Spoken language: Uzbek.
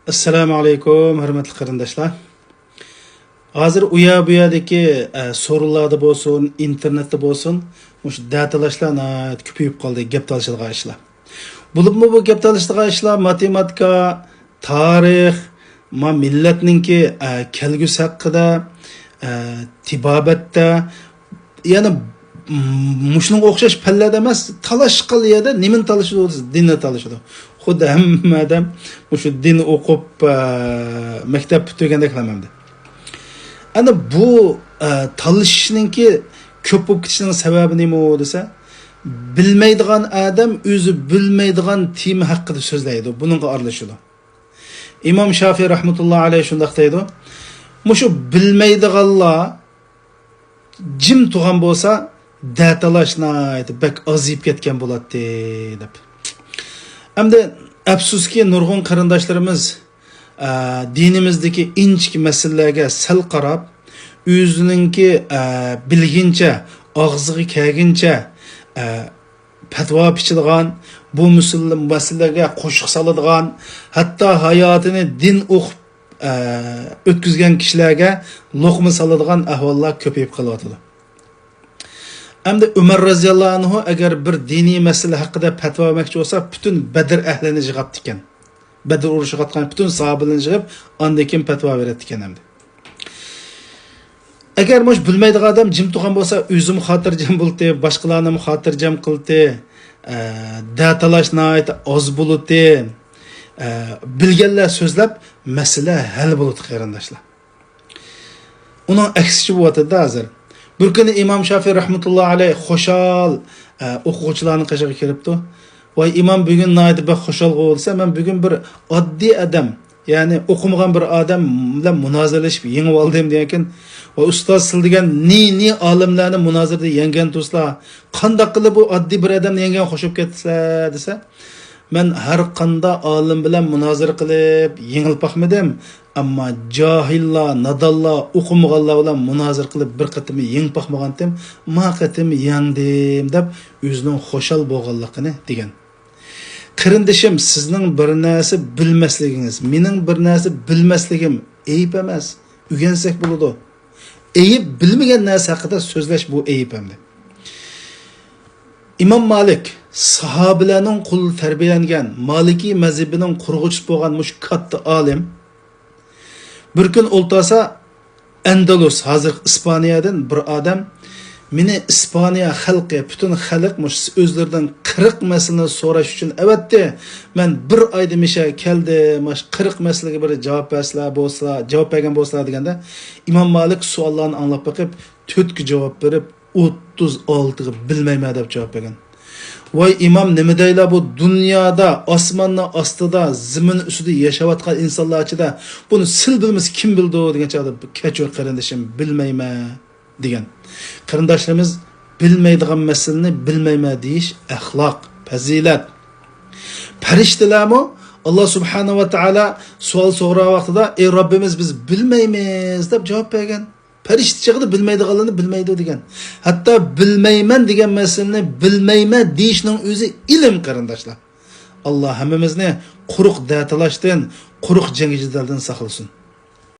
Assalomu alaykum, hurmatli qarindoshlar. Hozir u yer bu yerdagi so'rovlarda bo'lsin, internetda bo'lsin, o'sha datalashlar ko'payib qoldi, gap talashadigan ishlar. Bo'libmi bu gap talashadigan ishlar matematika, tarix, millatninki kelgusi haqida, tibobatda, ya'ni mushunga o'xshash pallada emas, talash qiliyada nimani talashadi, dinni talashadi. Xuddi hamma odam o'sha din o'qib maktab bitirgandek qilamadi. Ana bu talashishninki ko'p bo'lib ketishining sababi nima desa, bilmaydigan odam o'zi bilmaydigan tema haqida so'zlaydi, buningga aralashadi. Imom Shafiy rahmatullohi alayhi shunday deydi: "Mushu bilmaydiganlar jim turgan bo'lsa, datalashni aytib bak azib ketgan bo'ladi" deb. Hamda afsuski nurg'un qarindoshlarimiz dinimizdagi inchik masalalarga sal qarab, o'zininki bilgincha, og'ziga kelguncha fatvo pichadigan, bu masalalarga qo'shiq soladigan, hatto hayotini din o'qib o'tkazgan kishilarga luqma soladigan ahvollar ko'payib qolyotdi. Hamda Umar roziyallohu anhu agar bir diniy masala haqida fatvo bermoqchi bo'lsa, butun Badr ahlini yig'ibdi ekan. Badr urushiga qatnashgan butun sahobalarni yig'ib, undan keyin fatvo beradi ekan hamda. Agar mosh bilmaydigan odam jim turgan bo'lsa, o'zim xotirjam bo'ldi, boshqalarni xotirjam qildi, datalashni oz bo'ldi, bilganlar so'zlab masala hal bo'ldi qarindoshlar. Uning aksicha bo'lyapti hozir. Bir kuni Imom Shafiy rahmatullohi alayhi xo'shal o'quvchilarning qishiga kelibdi. Voy imom, bugun naydi bir xo'shal bo'lsa, men bugun bir oddiy odam, ya'ni o'qimagan bir odam bilan munozaralashib yengib oldim degan. Va ustoz siz degan ni olimlarni munozarada yengan do'stlar, qanday qilib bu oddiy bir odamni yengan qo'shib ketsa desa, men har qanday olim bilan munozara qilib yengilib boqmadim. Amma jahillar, nadallar, o'qimaganlar bilan munozara qilib bir qatim yeng boqmagandim, ma qatim yengdim deb o'zining xo'shal bo'lganligini degan. Qarindishim, sizning bir narsa bilmasligingiz, mening bir narsa bilmasligim ayib emas, o'rgansak bo'ladi. Ayib bilmagan narsa haqida so'zlash bu ayib endi. Imom Malik sahobalarning qul tarbiyalangan, Maliki mazhabining qurg'uvchisi bo'lgan mush katta olim bir kun o'ltasa Andalus, hozir Ispaniyadan bir odam meni Ispaniya xalqi, butun xalq mush o'zlaridan 40 masalani so'rash uchun avatdi. Men bir oyda misha keldim, mush 40 masalaga bir javob bersizlar bo'lsa, javob bergan bo'lsalar deganda, Imom Malik savollarni anglab boqib, 4 ga javob berib, 36 ga bilmayman deb javob bergan. Voy imom, nima deylar bu dunyoda, osmonning ostida, zamin ustida yashayotgan insonlar ichida buni sil bilmas kim bildi degan chog'da kechir qarindishim, bilmayman degan. Qarindoshlarimiz bilmaydigan masalani bilmayman deyish axloq, fazilat. Farishtalarmi Alloh subhanahu va taolo savol so'ragan vaqtida, "Ey Robbimiz, biz bilmaymiz" deb javob bergan. Farishta chaqida bilmaydiganlarni bilmaydi degan. Hatto bilmayman degan masalani bilmayman deyishning o'zi ilm qarindoshlar. Alloh hammamizni quruq datalashdan, quruq jangi jidaldan saqlasin.